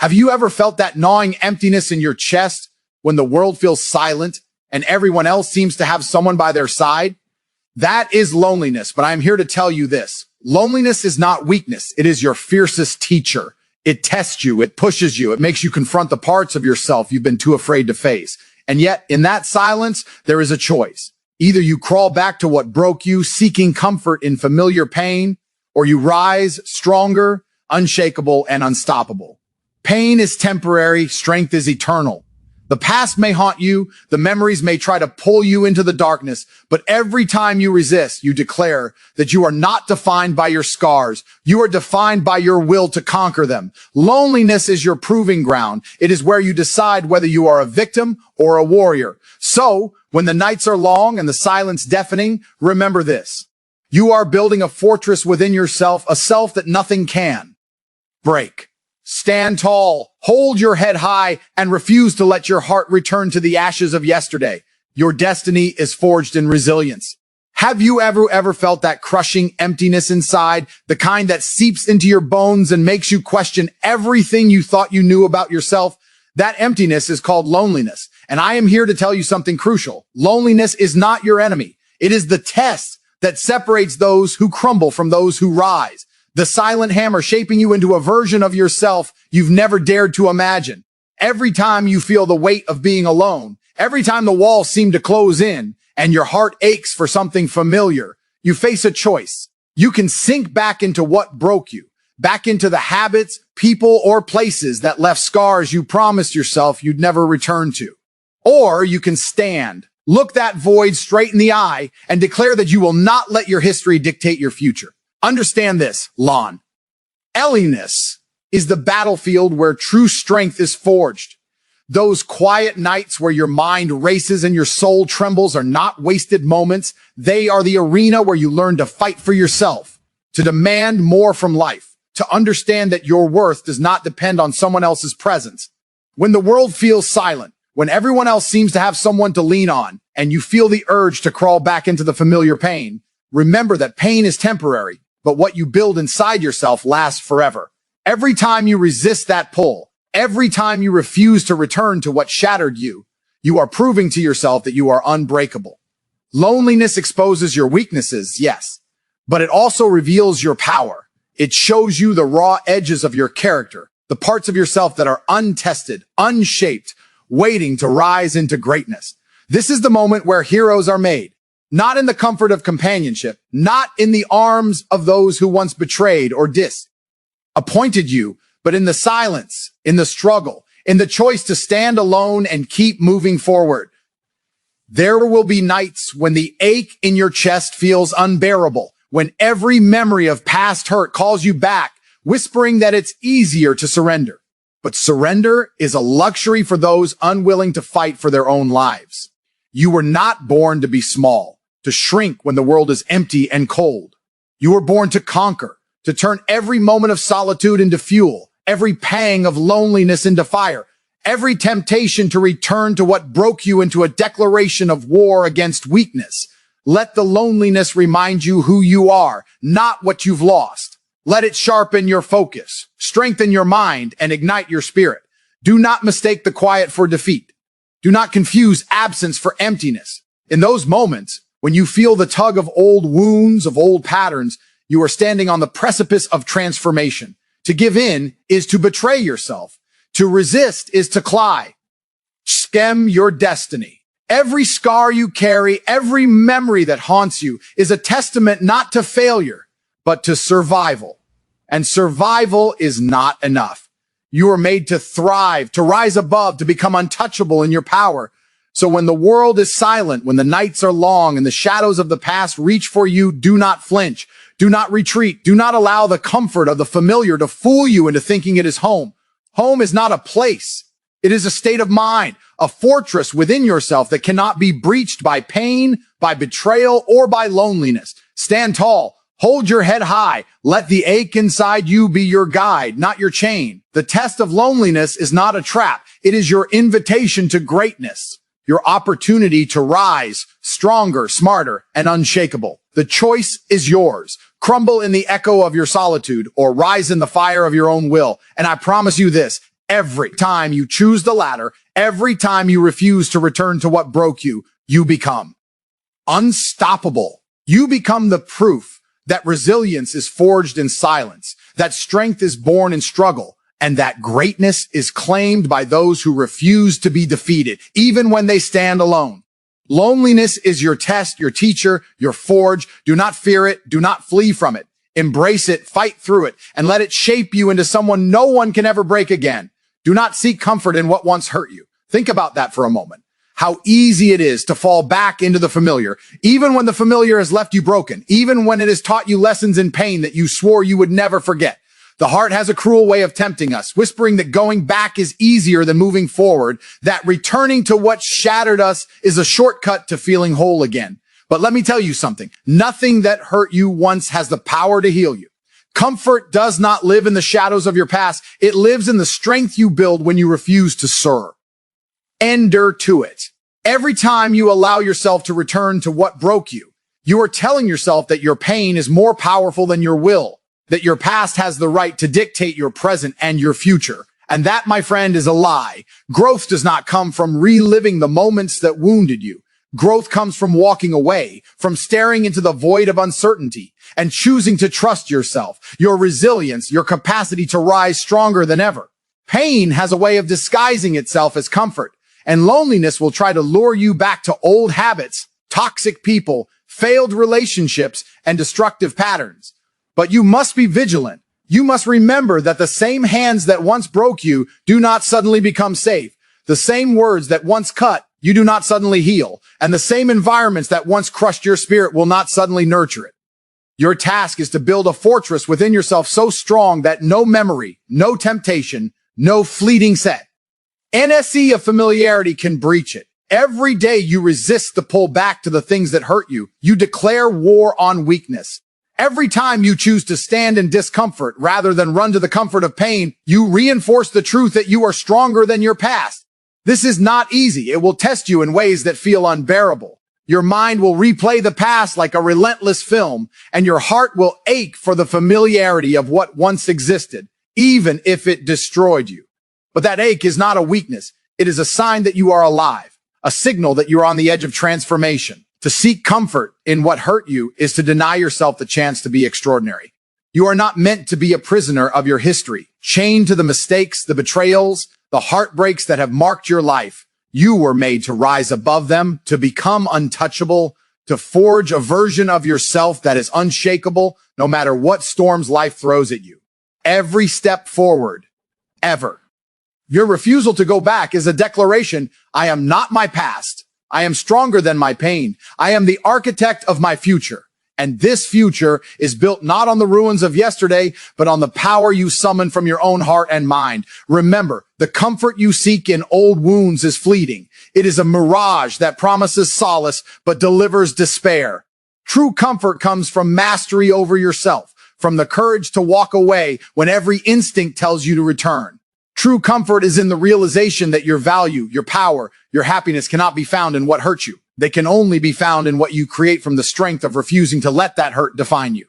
Have you ever felt that gnawing emptiness in your chest when the world feels silent and everyone else seems to have someone by their side? That is loneliness, but I'm here to tell you this. Loneliness is not weakness. It is your fiercest teacher. It tests you. It pushes you. It makes you confront the parts of yourself you've been too afraid to face. And yet, in that silence, there is a choice. Either you crawl back to what broke you, seeking comfort in familiar pain, or you rise stronger, unshakable, and unstoppable. Pain is temporary. Strength is eternal. The past may haunt you. The memories may try to pull you into the darkness. But every time you resist, you declare that you are not defined by your scars. You are defined by your will to conquer them. Loneliness is your proving ground. It is where you decide whether you are a victim or a warrior. So, when the nights are long and the silence deafening, remember this. You are building a fortress within yourself, a self that nothing can break. Stand tall, hold your head high, and refuse to let your heart return to the ashes of yesterday. Your destiny is forged in resilience. Have you ever felt that crushing emptiness inside, the kind that seeps into your bones and makes you question everything you thought you knew about yourself? That emptiness is called loneliness. And I am here to tell you something crucial. Loneliness is not your enemy. It is the test that separates those who crumble from those who rise. The silent hammer shaping you into a version of yourself you've never dared to imagine. Every time you feel the weight of being alone, every time the walls seem to close in and your heart aches for something familiar, you face a choice. You can sink back into what broke you, back into the habits, people, or places that left scars you promised yourself you'd never return to. Or you can stand, look that void straight in the eye, and declare that you will not let your history dictate your future. Understand this, Lon. Elliness is the battlefield where true strength is forged. Those quiet nights where your mind races and your soul trembles are not wasted moments. They are the arena where you learn to fight for yourself, to demand more from life, to understand that your worth does not depend on someone else's presence. When the world feels silent, when everyone else seems to have someone to lean on, and you feel the urge to crawl back into the familiar pain, remember that pain is temporary. But what you build inside yourself lasts forever. Every time you resist that pull, every time you refuse to return to what shattered you, you are proving to yourself that you are unbreakable. Loneliness exposes your weaknesses, yes, but it also reveals your power. It shows you the raw edges of your character, the parts of yourself that are untested, unshaped, waiting to rise into greatness. This is the moment where heroes are made. Not in the comfort of companionship, not in the arms of those who once betrayed or disappointed you, but in the silence, in the struggle, in the choice to stand alone and keep moving forward. There will be nights when the ache in your chest feels unbearable, when every memory of past hurt calls you back, whispering that it's easier to surrender. But surrender is a luxury for those unwilling to fight for their own lives. You were not born to be small, to shrink when the world is empty and cold. You were born to conquer, to turn every moment of solitude into fuel, every pang of loneliness into fire, every temptation to return to what broke you into a declaration of war against weakness. Let the loneliness remind you who you are, not what you've lost. Let it sharpen your focus, strengthen your mind, and ignite your spirit. Do not mistake the quiet for defeat. Do not confuse absence for emptiness. In those moments, when you feel the tug of old wounds, of old patterns, you are standing on the precipice of transformation. To give in is to betray yourself. To resist is to climb. Stem your destiny. Every scar you carry, every memory that haunts you is a testament not to failure, but to survival. And survival is not enough. You are made to thrive, to rise above, to become untouchable in your power. So when the world is silent, when the nights are long and the shadows of the past reach for you, do not flinch. Do not retreat. Do not allow the comfort of the familiar to fool you into thinking it is home. Home is not a place. It is a state of mind, a fortress within yourself that cannot be breached by pain, by betrayal, or by loneliness. Stand tall. Hold your head high. Let the ache inside you be your guide, not your chain. The test of loneliness is not a trap. It is your invitation to greatness. Your opportunity to rise stronger, smarter, and unshakable. The choice is yours. Crumble in the echo of your solitude or rise in the fire of your own will. And I promise you this, Every time you choose the latter, every time you refuse to return to what broke you, you become unstoppable. You become the proof that resilience is forged in silence, that strength is born in struggle, and that greatness is claimed by those who refuse to be defeated, even when they stand alone. Loneliness is your test, your teacher, your forge. Do not fear it. Do not flee from it. Embrace it, fight through it, and let it shape you into someone no one can ever break again. Do not seek comfort in what once hurt you. Think about that for a moment. How easy it is to fall back into the familiar, even when the familiar has left you broken, even when it has taught you lessons in pain that you swore you would never forget. The heart has a cruel way of tempting us, whispering that going back is easier than moving forward, that returning to what shattered us is a shortcut to feeling whole again. But let me tell you something. Nothing that hurt you once has the power to heal you. Comfort does not live in the shadows of your past. It lives in the strength you build when you refuse to surrender to it. Every time you allow yourself to return to what broke you, you are telling yourself that your pain is more powerful than your will, that your past has the right to dictate your present and your future. And that, my friend, is a lie. Growth does not come from reliving the moments that wounded you. Growth comes from walking away, from staring into the void of uncertainty and choosing to trust yourself, your resilience, your capacity to rise stronger than ever. Pain has a way of disguising itself as comfort, and loneliness will try to lure you back to old habits, toxic people, failed relationships, and destructive patterns. But you must be vigilant. You must remember that the same hands that once broke you do not suddenly become safe. The same words that once cut you do not suddenly heal, and the same environments that once crushed your spirit will not suddenly nurture it. Your task is to build a fortress within yourself so strong that no memory, no temptation, no fleeting set, NSE of familiarity can breach it. Every day you resist the pull back to the things that hurt you, you declare war on weakness. Every time you choose to stand in discomfort rather than run to the comfort of pain, you reinforce the truth that you are stronger than your past. This is not easy. It will test you in ways that feel unbearable. Your mind will replay the past like a relentless film, and your heart will ache for the familiarity of what once existed, even if it destroyed you. But that ache is not a weakness. It is a sign that you are alive, a signal that you're on the edge of transformation. To seek comfort in what hurt you is to deny yourself the chance to be extraordinary. You are not meant to be a prisoner of your history, chained to the mistakes, the betrayals, the heartbreaks that have marked your life. You were made to rise above them, to become untouchable, to forge a version of yourself that is unshakable no matter what storms life throws at you. Every step forward, ever. Your refusal to go back is a declaration, I am not my past. I am stronger than my pain. I am the architect of my future. And this future is built not on the ruins of yesterday, but on the power you summon from your own heart and mind. Remember, the comfort you seek in old wounds is fleeting. It is a mirage that promises solace, but delivers despair. True comfort comes from mastery over yourself, from the courage to walk away when every instinct tells you to return. True comfort is in the realization that your value, your power, your happiness cannot be found in what hurt you. They can only be found in what you create from the strength of refusing to let that hurt define you.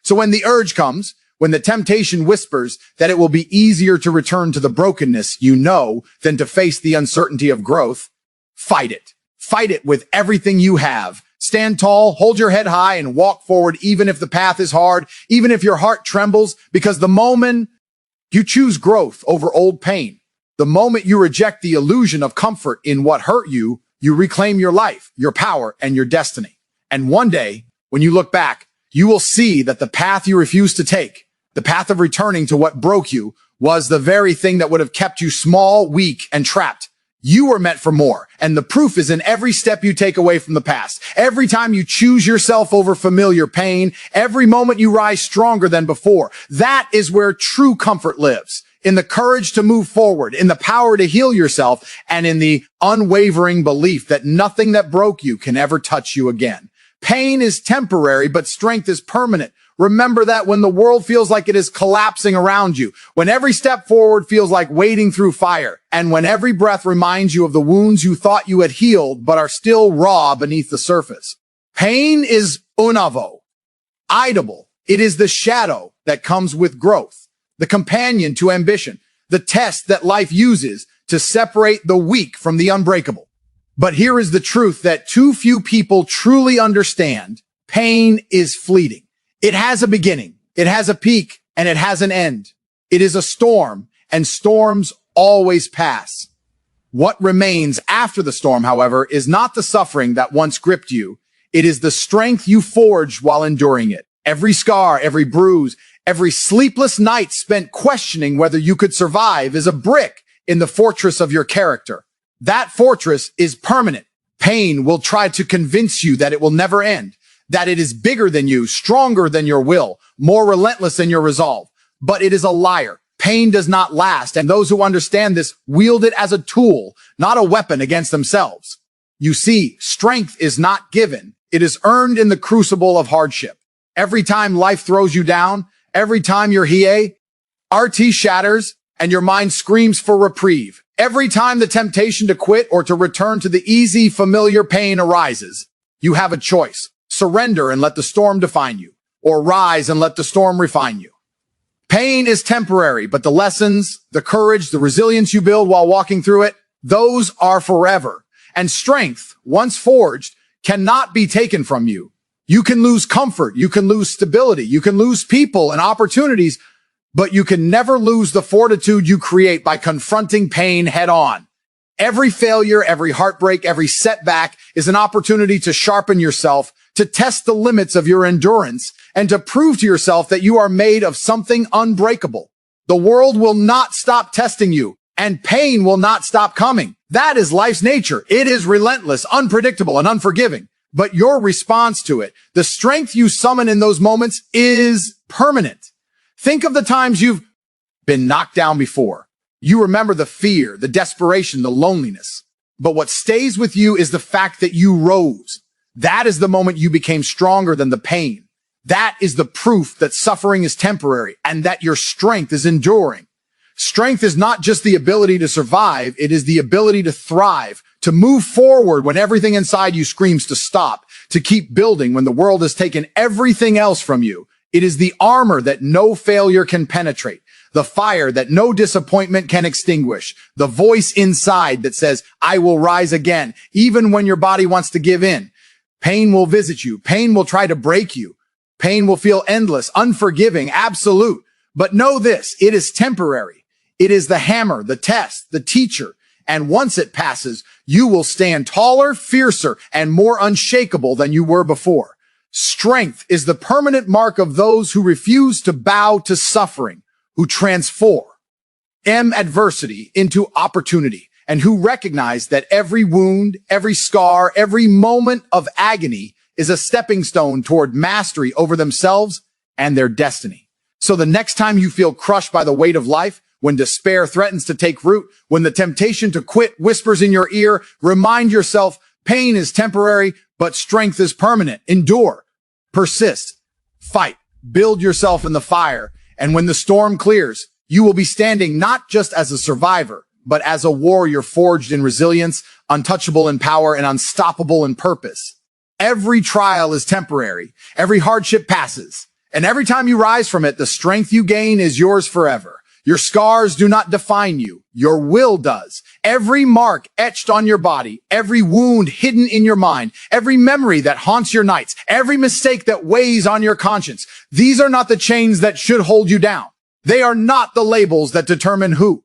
So when the urge comes, when the temptation whispers that it will be easier to return to the brokenness you know than to face the uncertainty of growth, fight it. Fight it with everything you have. Stand tall, hold your head high, and walk forward even if the path is hard, even if your heart trembles, because the moment you choose growth over old pain, the moment you reject the illusion of comfort in what hurt you, you reclaim your life, your power, and your destiny. And one day, when you look back, you will see that the path you refused to take, the path of returning to what broke you, was the very thing that would have kept you small, weak, and trapped. You were meant for more, and the proof is in every step you take away from the past. Every time you choose yourself over familiar pain, every moment you rise stronger than before. That is where true comfort lives. In the courage to move forward, in the power to heal yourself, and in the unwavering belief that nothing that broke you can ever touch you again. Pain is temporary, but strength is permanent. Remember that when the world feels like it is collapsing around you, when every step forward feels like wading through fire, and when every breath reminds you of the wounds you thought you had healed but are still raw beneath the surface. Pain is unavoidable. It is the shadow that comes with growth, the companion to ambition, the test that life uses to separate the weak from the unbreakable. But here is the truth that too few people truly understand. Pain is fleeting. It has a beginning, it has a peak, and it has an end. It is a storm, and storms always pass. What remains after the storm, however, is not the suffering that once gripped you. It is the strength you forged while enduring it. Every scar, every bruise, every sleepless night spent questioning whether you could survive is a brick in the fortress of your character. That fortress is permanent. Pain will try to convince you that it will never end, that it is bigger than you, stronger than your will, more relentless than your resolve. But it is a liar. Pain does not last, and those who understand this wield it as a tool, not a weapon against themselves. You see, strength is not given. It is earned in the crucible of hardship. Every time life throws you down, every time your RT shatters and your mind screams for reprieve, every time the temptation to quit or to return to the easy, familiar pain arises, you have a choice. Surrender and let the storm define you, or rise and let the storm refine you. Pain is temporary, but the lessons, the courage, the resilience you build while walking through it, those are forever. And strength, once forged, cannot be taken from you. You can lose comfort, you can lose stability, you can lose people and opportunities, but you can never lose the fortitude you create by confronting pain head on. Every failure, every heartbreak, every setback is an opportunity to sharpen yourself, to test the limits of your endurance, and to prove to yourself that you are made of something unbreakable. The world will not stop testing you, and pain will not stop coming. That is life's nature. It is relentless, unpredictable, and unforgiving. But your response to it, the strength you summon in those moments, is permanent. Think of the times you've been knocked down before. You remember the fear, the desperation, the loneliness. But what stays with you is the fact that you rose. That is the moment you became stronger than the pain. That is the proof that suffering is temporary and that your strength is enduring. Strength is not just the ability to survive, it is the ability to thrive, to move forward when everything inside you screams to stop, to keep building when the world has taken everything else from you. It is the armor that no failure can penetrate, the fire that no disappointment can extinguish, the voice inside that says, I will rise again, even when your body wants to give in. Pain will visit you. Pain will try to break you. Pain will feel endless, unforgiving, absolute. But know this, it is temporary. It is the hammer, the test, the teacher. And once it passes, you will stand taller, fiercer, and more unshakable than you were before. Strength is the permanent mark of those who refuse to bow to suffering, who transform adversity into opportunity, and who recognize that every wound, every scar, every moment of agony is a stepping stone toward mastery over themselves and their destiny. So the next time you feel crushed by the weight of life, when despair threatens to take root, when the temptation to quit whispers in your ear, remind yourself, pain is temporary, but strength is permanent. Endure, persist, fight, build yourself in the fire. And when the storm clears, you will be standing not just as a survivor, but as a warrior forged in resilience, untouchable in power, and unstoppable in purpose. Every trial is temporary. Every hardship passes. And every time you rise from it, the strength you gain is yours forever. Your scars do not define you. Your will does. Every mark etched on your body, every wound hidden in your mind, every memory that haunts your nights, every mistake that weighs on your conscience. These are not the chains that should hold you down. They are not the labels that determine who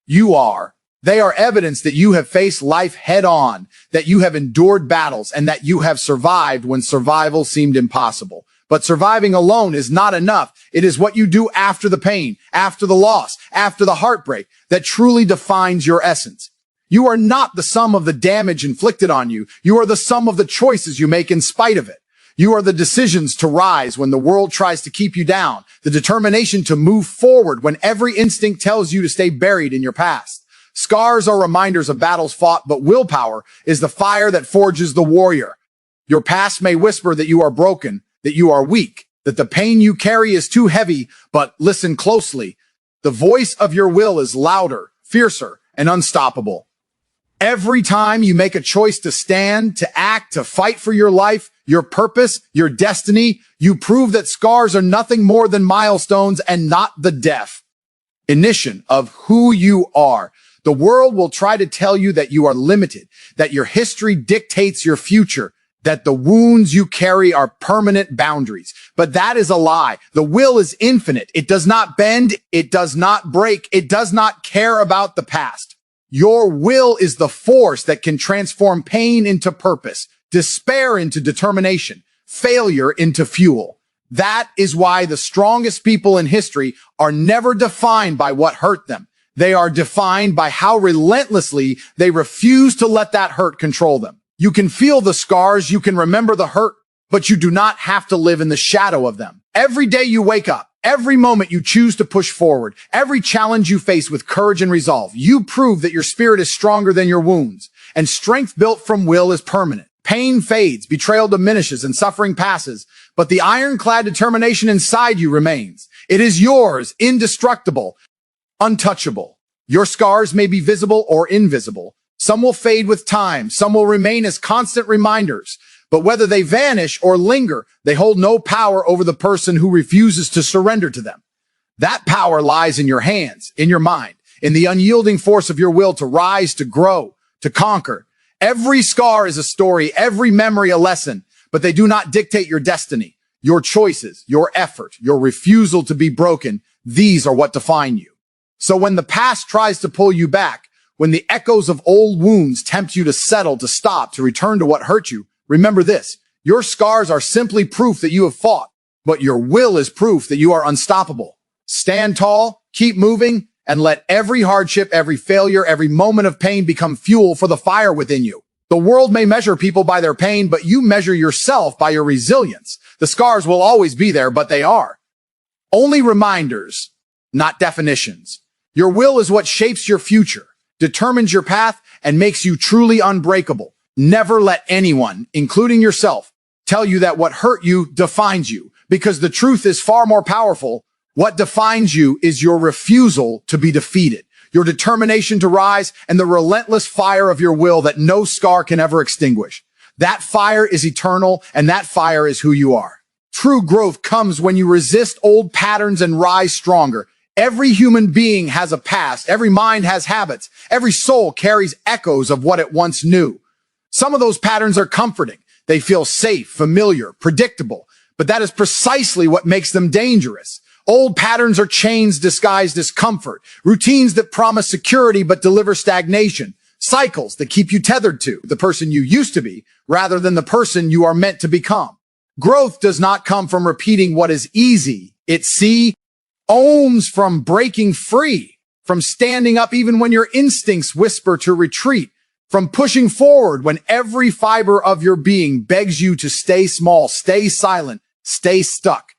you are. They are evidence that you have faced life head on, that you have endured battles, and that you have survived when survival seemed impossible. But surviving alone is not enough. It is what you do after the pain, after the loss, after the heartbreak that truly defines your essence. You are not the sum of the damage inflicted on you. You are the sum of the choices you make in spite of it. You are the decisions to rise when the world tries to keep you down, the determination to move forward when every instinct tells you to stay buried in your past. Scars are reminders of battles fought, but willpower is the fire that forges the warrior. Your past may whisper that you are broken, that you are weak, that the pain you carry is too heavy, but listen closely. The voice of your will is louder, fiercer, and unstoppable. Every time you make a choice to stand, to act, to fight for your life, your purpose, your destiny, you prove that scars are nothing more than milestones and not the death. definition of who you are. The world will try to tell you that you are limited, that your history dictates your future, that the wounds you carry are permanent boundaries. But that is a lie. The will is infinite. It does not bend. It does not break. It does not care about the past. Your will is the force that can transform pain into purpose, despair into determination, failure into fuel. That is why the strongest people in history are never defined by what hurt them. They are defined by how relentlessly they refuse to let that hurt control them. You can feel the scars, you can remember the hurt, but you do not have to live in the shadow of them. Every day you wake up, every moment you choose to push forward, every challenge you face with courage and resolve, you prove that your spirit is stronger than your wounds, and strength built from will is permanent. Pain fades, betrayal diminishes, and suffering passes, but the ironclad determination inside you remains. It is yours, indestructible, untouchable. Your scars may be visible or invisible. Some will fade with time. Some will remain as constant reminders. But whether they vanish or linger, they hold no power over the person who refuses to surrender to them. That power lies in your hands, in your mind, in the unyielding force of your will to rise, to grow, to conquer. Every scar is a story, every memory a lesson, but they do not dictate your destiny. Your choices, your effort, your refusal to be broken, these are what define you. So when the past tries to pull you back, when the echoes of old wounds tempt you to settle, to stop, to return to what hurt you, remember this. Your scars are simply proof that you have fought, but your will is proof that you are unstoppable. Stand tall, keep moving, and let every hardship, every failure, every moment of pain become fuel for the fire within you. The world may measure people by their pain, but you measure yourself by your resilience. The scars will always be there, but they are only reminders, not definitions. Your will is what shapes your future, determines your path, and makes you truly unbreakable. Never let anyone, including yourself, tell you that what hurt you defines you, because the truth is far more powerful. What defines you is your refusal to be defeated, your determination to rise, and the relentless fire of your will that no scar can ever extinguish. That fire is eternal, and that fire is who you are. True growth comes when you resist old patterns and rise stronger. Every human being has a past. Every mind has habits. Every soul carries echoes of what it once knew. Some of those patterns are comforting. They feel safe, familiar, predictable, but that is precisely what makes them dangerous. Old patterns are chains disguised as comfort, routines that promise security but deliver stagnation, cycles that keep you tethered to the person you used to be rather than the person you are meant to become. Growth does not come from repeating what is easy. It comes from breaking free, from standing up even when your instincts whisper to retreat, from pushing forward when every fiber of your being begs you to stay small, stay silent, stay stuck.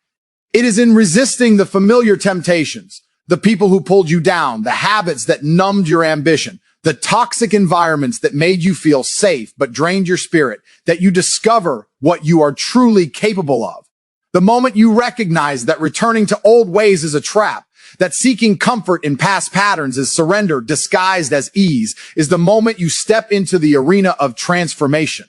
It is in resisting the familiar temptations, the people who pulled you down, the habits that numbed your ambition, the toxic environments that made you feel safe but drained your spirit, that you discover what you are truly capable of. The moment you recognize that returning to old ways is a trap, that seeking comfort in past patterns is surrender disguised as ease, is the moment you step into the arena of transformation.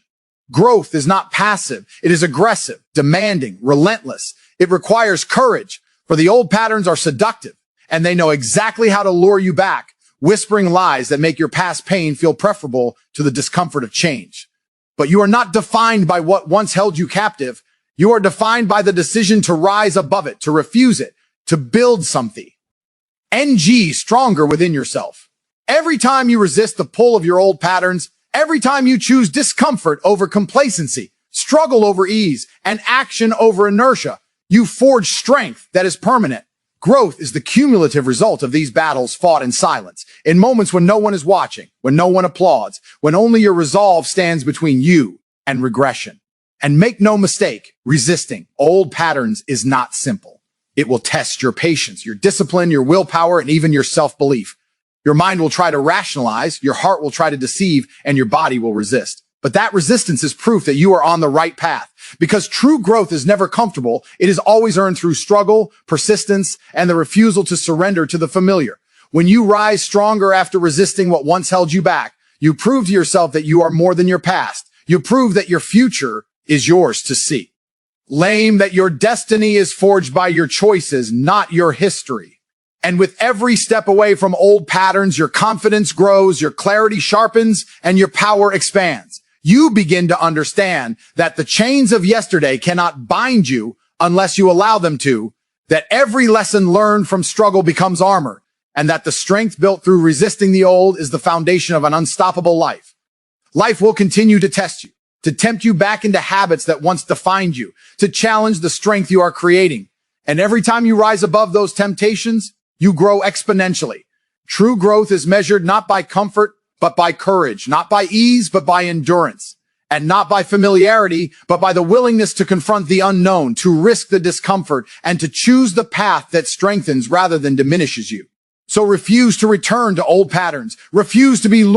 Growth is not passive. It is aggressive, demanding, relentless. It requires courage, for the old patterns are seductive, and they know exactly how to lure you back, whispering lies that make your past pain feel preferable to the discomfort of change. But you are not defined by what once held you captive. You are defined by the decision to rise above it, to refuse it, to build something. Stronger within yourself. Every time you resist the pull of your old patterns, every time you choose discomfort over complacency, struggle over ease, and action over inertia, you forge strength that is permanent. Growth is the cumulative result of these battles fought in silence, in moments when no one is watching, when no one applauds, when only your resolve stands between you and regression. And make no mistake, resisting old patterns is not simple. It will test your patience, your discipline, your willpower, and even your self-belief. Your mind will try to rationalize, your heart will try to deceive, and your body will resist. But that resistance is proof that you are on the right path. Because true growth is never comfortable. It is always earned through struggle, persistence, and the refusal to surrender to the familiar. When you rise stronger after resisting what once held you back, you prove to yourself that you are more than your past. You prove that your future is yours to see. Claim that your destiny is forged by your choices, not your history. And with every step away from old patterns, your confidence grows, your clarity sharpens, and your power expands. You begin to understand that the chains of yesterday cannot bind you unless you allow them to, that every lesson learned from struggle becomes armor, and that the strength built through resisting the old is the foundation of an unstoppable life. Life will continue to test you, to tempt you back into habits that once defined you, to challenge the strength you are creating. And every time you rise above those temptations, you grow exponentially. True growth is measured not by comfort, but by courage, not by ease, but by endurance, and not by familiarity, but by the willingness to confront the unknown, to risk the discomfort, and to choose the path that strengthens rather than diminishes you. So refuse to return to old patterns. Refuse to be lured